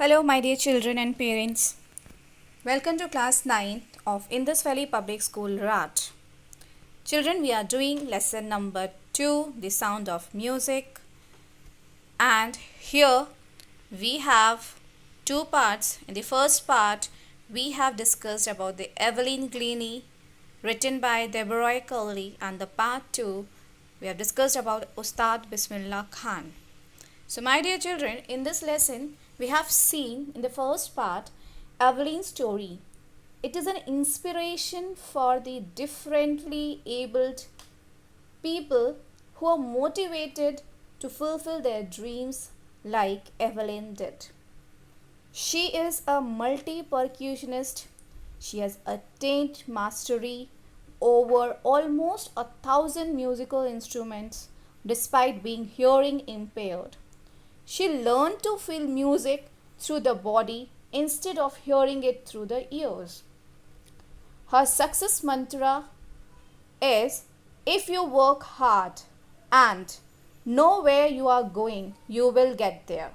Hello, my dear children and parents. Welcome to class 9 of Indus Valley Public School, Rat. Children, we are doing lesson number 2, the sound of music. And here we have two parts. In the first part, we have discussed about the Evelyn Glennie, written by Deborah Curley, and the part 2, we have discussed about Ustad Bismillah Khan. So, my dear children, in this lesson, we have seen in the first part Evelyn's story. It is an inspiration for the differently abled people who are motivated to fulfill their dreams like Evelyn did. She is a multi-percussionist. She has attained mastery over almost 1,000 musical instruments despite being hearing impaired. She learned to feel music through the body instead of hearing it through the ears. Her success mantra is, if you work hard and know where you are going, you will get there.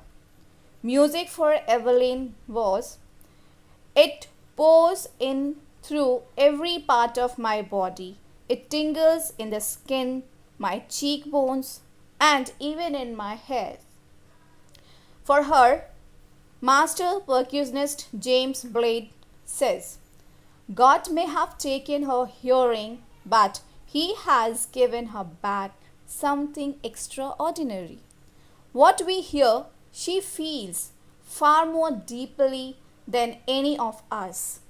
Music for Evelyn was, it pours in through every part of my body. It tingles in the skin, my cheekbones, and even in my hair. For her, master percussionist James Blade says, God may have taken her hearing, but he has given her back something extraordinary. What we hear, she feels far more deeply than any of us.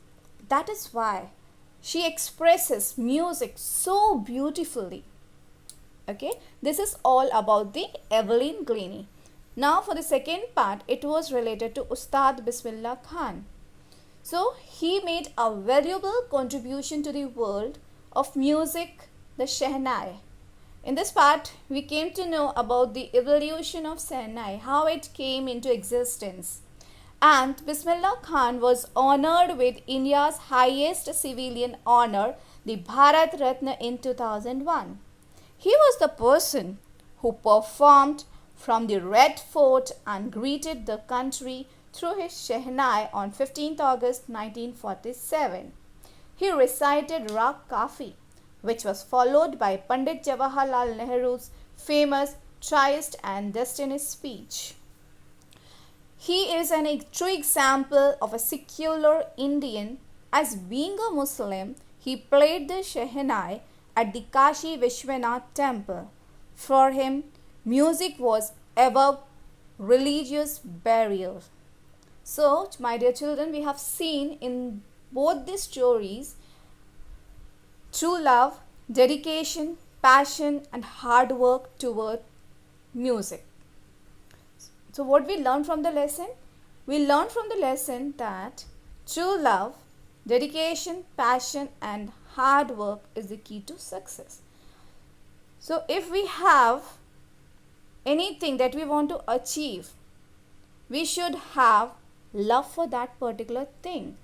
That is why she expresses music so beautifully. Okay, this is all about the Evelyn Glennie. Now for the second part, it was related to Ustad Bismillah Khan. So he made a valuable contribution to the world of music, the Shehnai. In this part, we came to know about the evolution of Shehnai, how it came into existence. And Bismillah Khan was honored with India's highest civilian honor, the Bharat Ratna, in 2001. He was the person who performed from the Red Fort and greeted the country through his Shehnai on 15th August 1947. He recited Rag Kafi, which was followed by Pandit Jawaharlal Nehru's famous Trieste and Destiny speech. He is a true example of a secular Indian. As being a Muslim, he played the Shehnai at the Kashi Vishwanath temple. For him, music was above religious barriers. So, my dear children, we have seen in both these stories true love, dedication, passion, and hard work toward music. So, what we learned from the lesson? We learned from the lesson that true love, dedication, passion, and hard work is the key to success. So, if we have anything that we want to achieve, we should have love for that particular thing.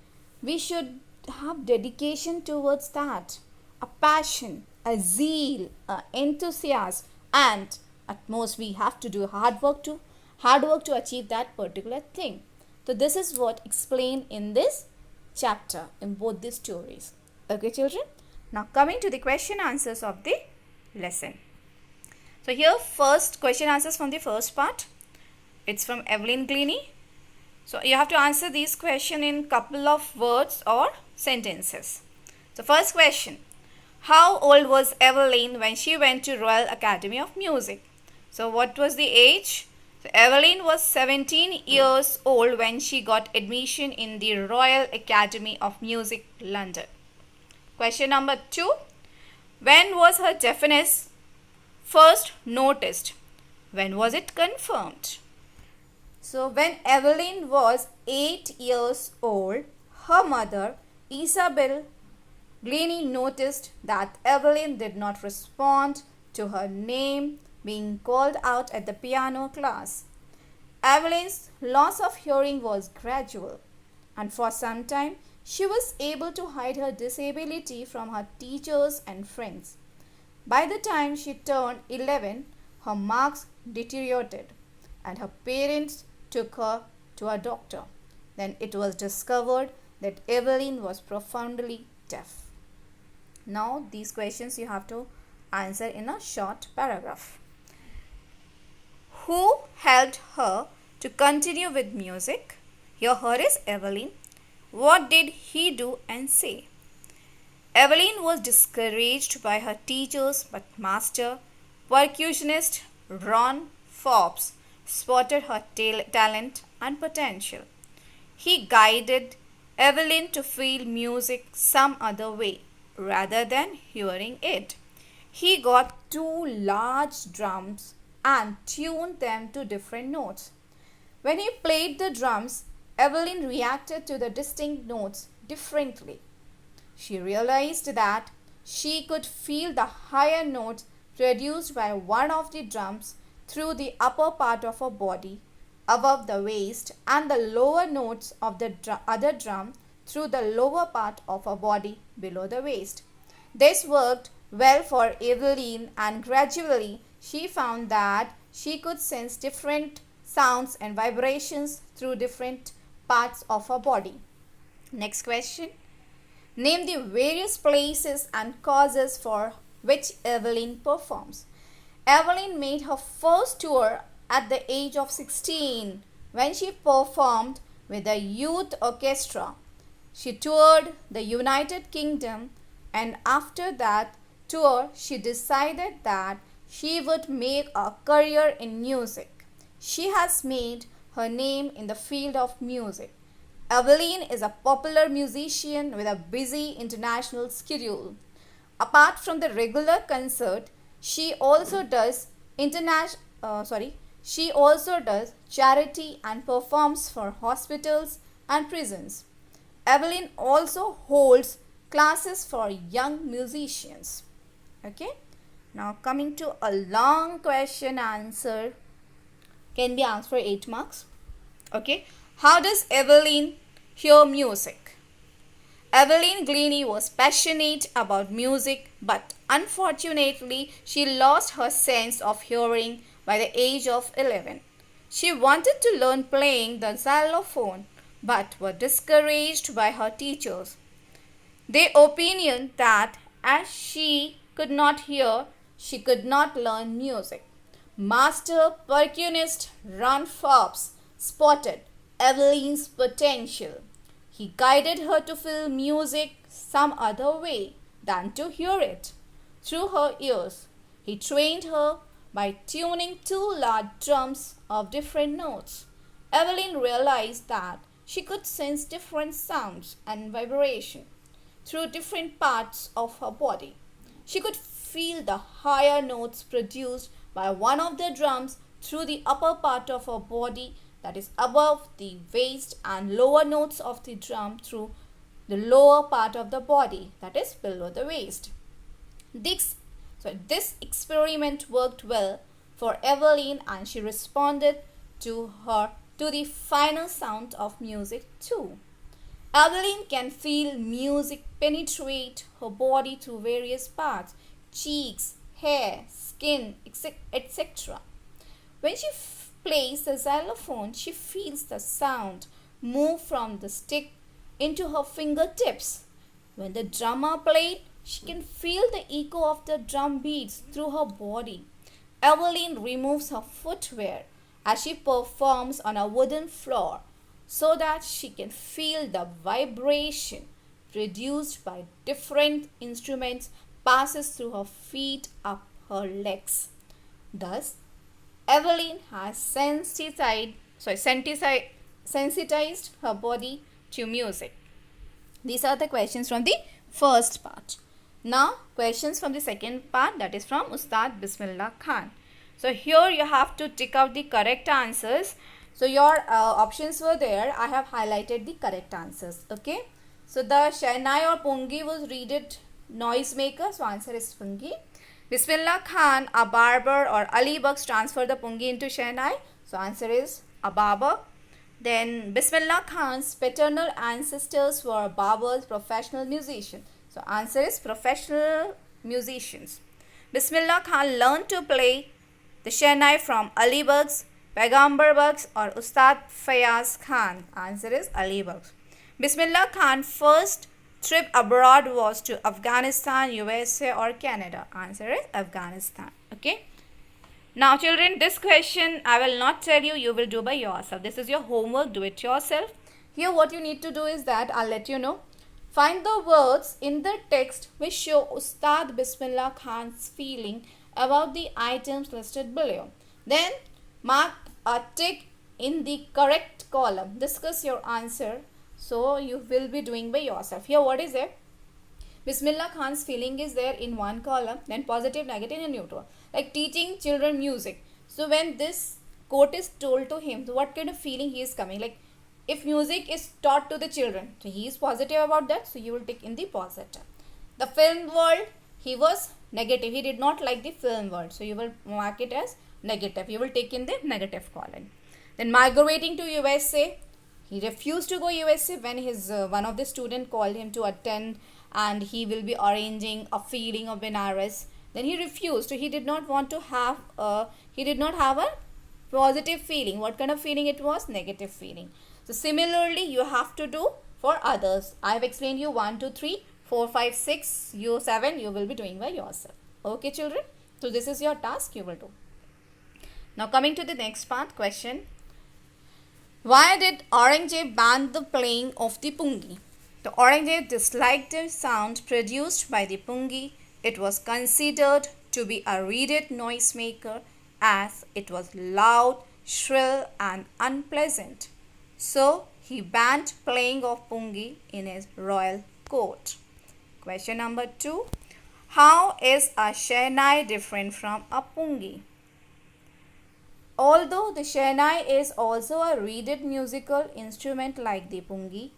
We should have dedication towards that, a passion, a zeal, an enthusiasm, and at most we have to do hard work to achieve that particular thing. So this is what explained in this chapter in both these stories. Okay, children. Now coming to the question answers of the lesson. So here first question answers from the first part. It's from Evelyn Glennie. So you have to answer these question in couple of words or sentences. So first question. How old was Evelyn when she went to Royal Academy of Music? So what was the age? So Evelyn was 17 years old when she got admission in the Royal Academy of Music, London. Question number 2. When was her deafness first noticed? When was it confirmed? So when Evelyn was 8 years old, her mother, Isabel Glennie, noticed that Evelyn did not respond to her name being called out at the piano class. Evelyn's loss of hearing was gradual, and for some time she was able to hide her disability from her teachers and friends. By the time she turned 11, her marks deteriorated, and her parents took her to a doctor. Then it was discovered that Evelyn was profoundly deaf. Now these questions you have to answer in a short paragraph. Who helped her to continue with music? Here is Evelyn. What did he do and say? Evelyn was discouraged by her teachers, but master, percussionist Ron Forbes spotted her talent and potential. He guided Evelyn to feel music some other way rather than hearing it. He got 2 large drums and tuned them to different notes. When he played the drums, Evelyn reacted to the distinct notes differently. She realized that she could feel the higher notes produced by one of the drums through the upper part of her body above the waist and the lower notes of the other drum through the lower part of her body below the waist. This worked well for Evelyn, and gradually she found that she could sense different sounds and vibrations through different parts of her body. Next question. Name the various places and causes for which Evelyn performs. Evelyn made her first tour at the age of 16 when she performed with a youth orchestra. She toured the United Kingdom, and after that tour she decided that she would make a career in music. She has made her name in the field of music. Evelyn is a popular musician with a busy international schedule. Apart from the regular concert, she also does charity and performs for hospitals and prisons. Evelyn also holds classes for young musicians. Okay. Now coming to a long question answer can be answered for 8 marks. Okay. How does Evelyn hear music? Evelyn Glennie was passionate about music, but unfortunately she lost her sense of hearing by the age of 11. She wanted to learn playing the xylophone, but was discouraged by her teachers. They opined that as she could not hear, she could not learn music. Master percussionist Ron Forbes spotted Evelyn's potential. He guided her to feel music some other way than to hear it through her ears. He trained her by tuning 2 large drums of different notes. Evelyn realized that she could sense different sounds and vibration through different parts of her body. She could feel the higher notes produced by one of the drums through the upper part of her body, that is above the waist, and lower notes of the drum through the lower part of the body, that is below the waist. This experiment worked well for Evelyn, and she responded to the final sound of music too. Evelyn can feel music penetrate her body through various parts, cheeks, hair, skin, etc. When she plays the xylophone, she feels the sound move from the stick into her fingertips. When the drummer played, she can feel the echo of the drum beats through her body. Evelyn removes her footwear as she performs on a wooden floor so that she can feel the vibration produced by different instruments passes through her feet up her legs. Thus, Evelyn has sensitized her body to music. These are the questions from the first part. Now, questions from the second part, that is from Ustad Bismillah Khan. So, here you have to tick out the correct answers. So, your options were there. I have highlighted the correct answers. Okay. So, the Shehnai or Pungi was read it noisemaker. So, answer is Pungi. Bismillah Khan, a barber, or Ali Bugs transferred the Pungi into Shehnai. So, answer is a barber. Then, Bismillah Khan's paternal ancestors were barbers, professional musicians. So, answer is professional musicians. Bismillah Khan learned to play the Shehnai from Ali Bugs. Paigambar Bugs or Ustad Fayaz Khan? Answer is Ali Bugs. Bismillah Khan's first trip abroad was to Afghanistan, USA or Canada? Answer is Afghanistan. Okay. Now children, this question I will not tell you, you will do by yourself. This is your homework, do it yourself. Here what you need to do is that I'll let you know. Find the words in the text which show Ustad Bismillah Khan's feeling about the items listed below. Then mark a tick in the correct column. Discuss your answer. So you will be doing by yourself. Here what is it? Bismillah Khan's feeling is there in one column, then positive, negative and neutral. Like teaching children music. So when this quote is told to him, so what kind of feeling he is coming? Like if music is taught to the children, so he is positive about that, so you will take in the positive. The film world, he was negative. He did not like the film world, so you will mark it as negative. You will take in the negative column. Then migrating to USA, he refused to go USA when his one of the student called him to attend and he will be arranging a feeding of Benares. Then he refused. So he did not want to have a positive feeling. What kind of feeling it was? Negative feeling. So similarly you have to do for others. I have explained you 1, 2, 3, 4, 5, 6, you 7 you will be doing by yourself. Okay children. So this is your task you will do. Now coming to the next part, question. Why did Aurangzeb ban the playing of the pungi? The Aurangzeb disliked the sound produced by the pungi. It was considered to be a reeded noisemaker as it was loud, shrill and unpleasant. So he banned playing of pungi in his royal court. Question number 2. How is a shehnai different from a pungi? Although the shehnai is also a reeded musical instrument like the pungi,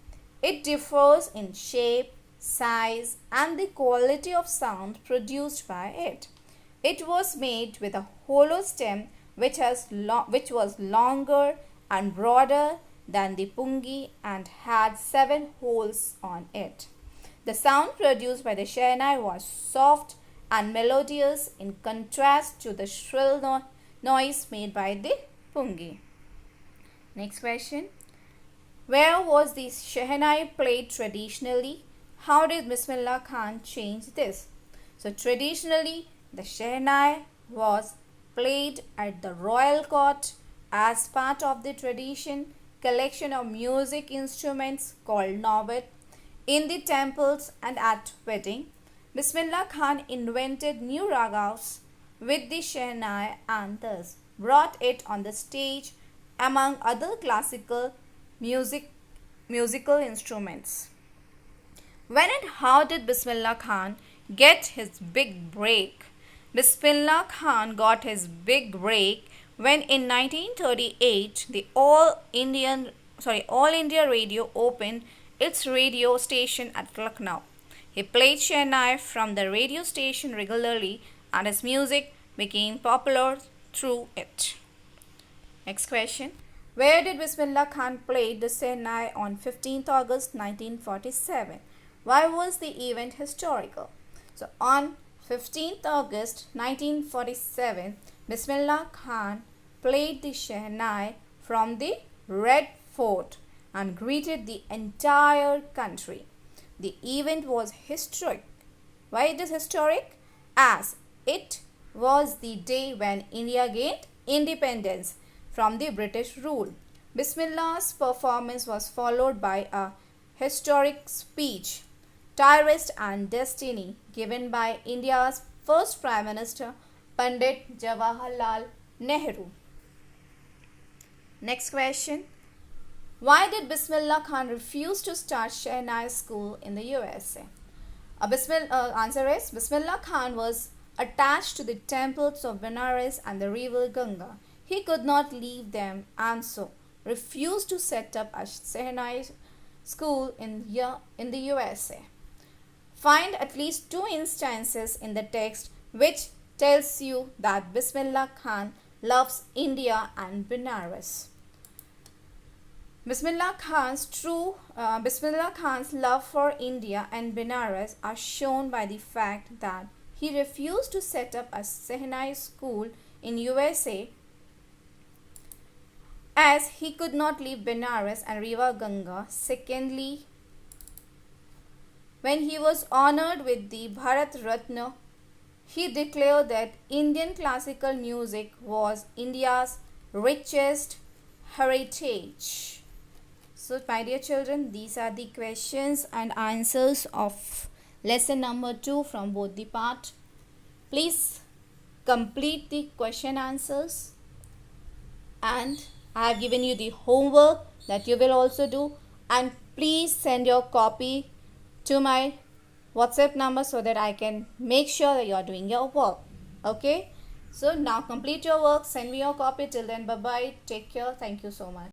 it differs in shape, size and the quality of sound produced by it. It was made with a hollow stem which was longer and broader than the pungi and had 7 holes on it. The sound produced by the shehnai was soft and melodious in contrast to the shrill noise made by the pungi. Next question. Where was the shehnai played traditionally? How did Bismillah Khan change this? So traditionally the shehnai was played at the royal court as part of the tradition collection of music instruments called nawat in the temples and at wedding. Bismillah Khan invented new ragas with the shehnai and thus brought it on the stage among other classical musical instruments. When and how did Bismillah Khan get his big break? Bismillah Khan got his big break when in 1938 the All India Radio opened its radio station at Lucknow. He played shehnai from the radio station regularly and his music became popular through it. Next question. Where did Bismillah Khan play the shehnai on 15th August 1947? Why was the event historical? So on 15th August 1947, Bismillah Khan played the shehnai from the Red Fort and greeted the entire country. The event was historic. Why it is historic? As it was the day when India gained independence from the British rule. Bismillah's performance was followed by a historic speech, Tyrest and Destiny, given by India's first Prime Minister, Pandit Jawaharlal Nehru. Next question. Why did Bismillah Khan refuse to start shehnai school in the USA? Answer is Bismillah Khan was attached to the temples of Benares and the river Ganga. He could not leave them and so refused to set up a shehnai school in the USA. Find at least 2 instances in the text which tells you that Bismillah Khan loves India and Benares. Bismillah Khan's love for India and Benares are shown by the fact that he refused to set up a shehnai school in USA as he could not leave Benares and River Ganga. Secondly, when he was honored with the Bharat Ratna, he declared that Indian classical music was India's richest heritage. So, my dear children, these are the questions and answers of lesson number 2 from both the part. Please complete the question answers, and I have given you the homework that you will also do, and please send your copy to my WhatsApp number so that I can make sure that you are doing your work. Okay, so now complete your work, send me your copy. Till then, bye bye, take care, thank you so much.